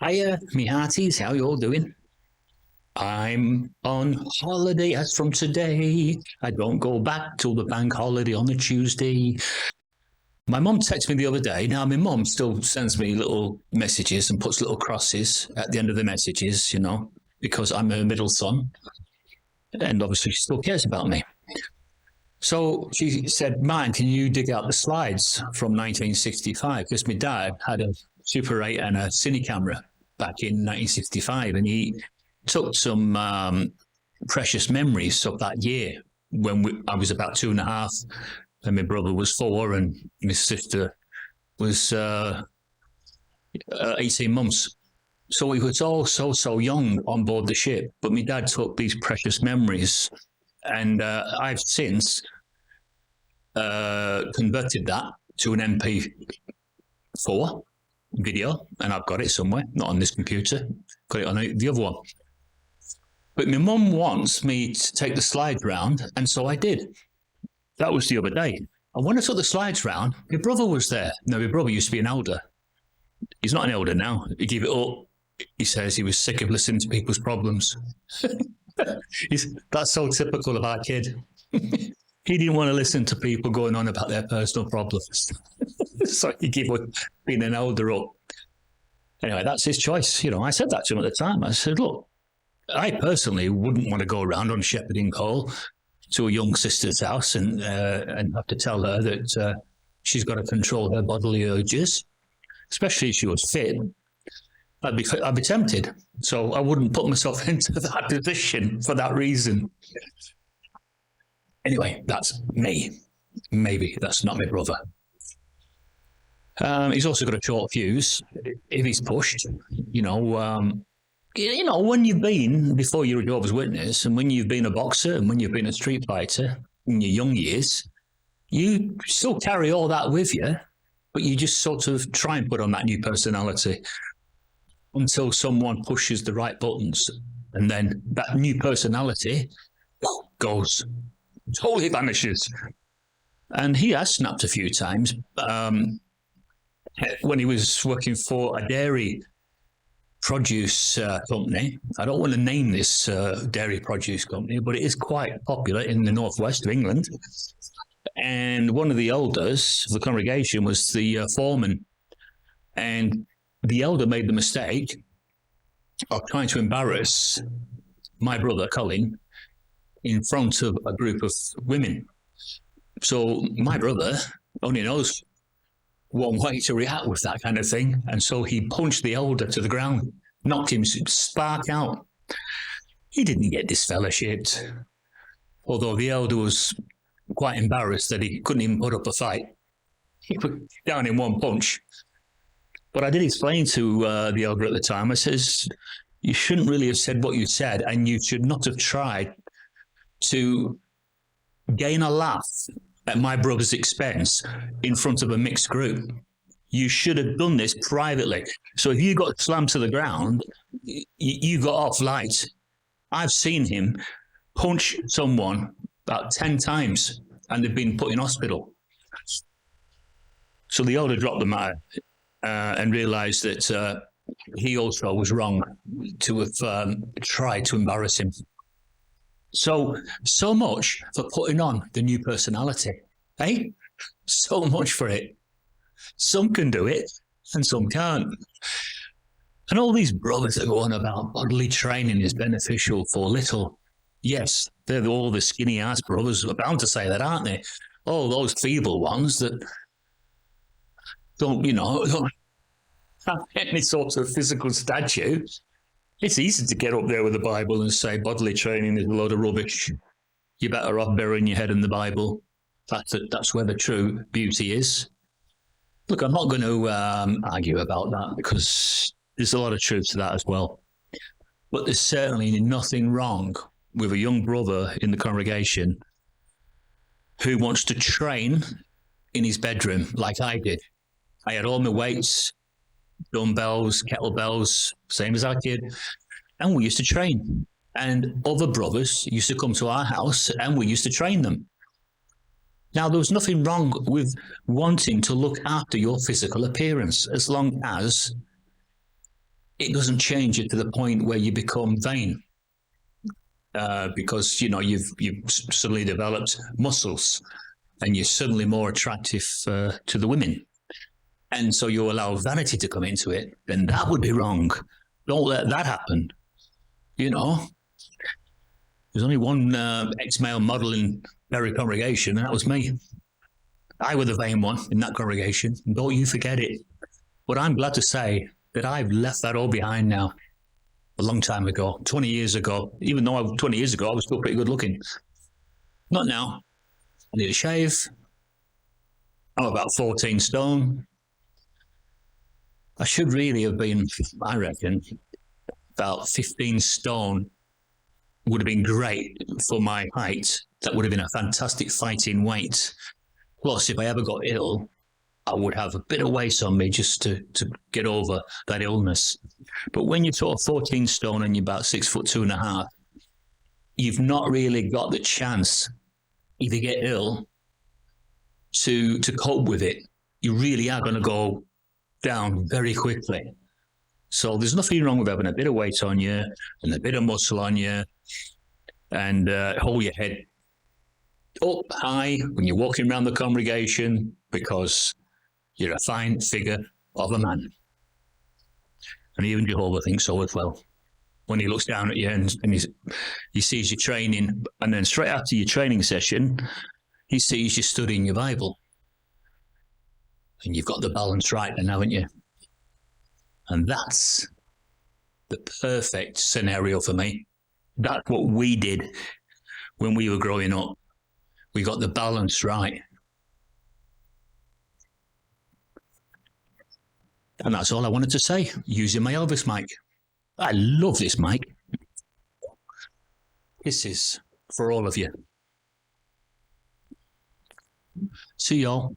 Hiya, me hearties, how you all doing? I'm on holiday as from today. I don't go back till the bank holiday on the Tuesday. My mum texted me the other day. Now, my mum still sends me little messages and puts little crosses at the end of the messages, because I'm her middle son. And obviously, she still cares about me. So she said, "Man, can you dig out the slides from 1965?" Because my dad had a Super 8 and a cine camera back in 1965, and he took some precious memories of that year when I was about 2.5, and my brother was 4, and my sister was 18 months. So we was all so young on board the ship, but my dad took these precious memories, and I've since converted that to an MP4 video, and I've got it somewhere, not on this computer, got it on the other one. But my mum wants me to take the slides round, and so I did. That was the other day. And when I took the slides round, my brother was there. Now, my brother used to be an elder. He's not an elder now. He gave it up. He says he was sick of listening to people's problems. That's so typical of our kid. He didn't want to listen to people going on about their personal problems. So he gave up being an elder up. Anyway, that's his choice. I said that to him at the time. I said, look, I personally wouldn't want to go around on shepherding call to a young sister's house and have to tell her that she's got to control her bodily urges, especially if she was fit. I'd be tempted. So I wouldn't put myself into that position for that reason. Anyway, that's me. Maybe that's not my brother. He's also got a short fuse if he's pushed. When you've been, before you're a Jehovah's Witness, and when you've been a boxer and when you've been a street fighter in your young years, you still carry all that with you, but you just sort of try and put on that new personality until someone pushes the right buttons, and then that new personality goes, totally vanishes. And he has snapped a few times. When he was working for a dairy produce company. I don't want to name this dairy produce company, but it is quite popular in the northwest of England. And one of the elders of the congregation was the foreman. And the elder made the mistake of trying to embarrass my brother, Colin, in front of a group of women. So my brother only knows one way to react with that kind of thing. And so he punched the elder to the ground, knocked him spark out. He didn't get disfellowshipped, although the elder was quite embarrassed that he couldn't even put up a fight. He was down in one punch. But I did explain to the elder at the time, I says, you shouldn't really have said what you said, and you should not have tried to gain a laugh at my brother's expense in front of a mixed group. You should have done this privately. So if you got slammed to the ground, you got off light. I've seen him punch someone about 10 times and they've been put in hospital. So the elder dropped the matter and realized that he also was wrong to have tried to embarrass him. So much for putting on the new personality, eh? So much for it. Some can do it and some can't. And all these brothers that go on about bodily training is beneficial for little. Yes, they're all the skinny ass brothers are bound to say that, aren't they? All those feeble ones that don't have any sort of physical stature. It's easy to get up there with the Bible and say bodily training is a load of rubbish. You're better off burying your head in the Bible. That's where the true beauty is. Look, I'm not going to argue about that because there's a lot of truth to that as well. But there's certainly nothing wrong with a young brother in the congregation who wants to train in his bedroom like I did. I had all my weights, dumbbells, kettlebells, same as our kid. And we used to train. And other brothers used to come to our house and we used to train them. Now, there was nothing wrong with wanting to look after your physical appearance as long as it doesn't change it to the point where you become vain. Because you've suddenly developed muscles and you're suddenly more attractive to the women, and so you allow vanity to come into it, then that would be wrong. Don't let that happen. There's only one ex-male model in every congregation, and that was me. I was the vain one in that congregation. Don't you forget it. But I'm glad to say that I've left that all behind now. A long time ago, 20 years ago. Even though 20 years ago I was still pretty good looking. Not now. I need a shave. I'm about 14 stone. I should really have been, I reckon, about 15 stone would have been great for my height. That would have been a fantastic fighting weight. Plus, if I ever got ill, I would have a bit of weight on me just to get over that illness. But when you're sort of 14 stone and you're about 6'2.5", you've not really got the chance if you get ill to cope with it. You really are going to go down very quickly. So there's nothing wrong with having a bit of weight on you and a bit of muscle on you, and hold your head up high when you're walking around the congregation, because you're a fine figure of a man. And even Jehovah thinks so as well. When he looks down at you and he sees you training, and then straight after your training session, he sees you studying your Bible. And you've got the balance right then, haven't you? And that's the perfect scenario for me. That's what we did when we were growing up. We got the balance right. And that's all I wanted to say, using my Elvis mic. I love this mic. This is for all of you. See y'all.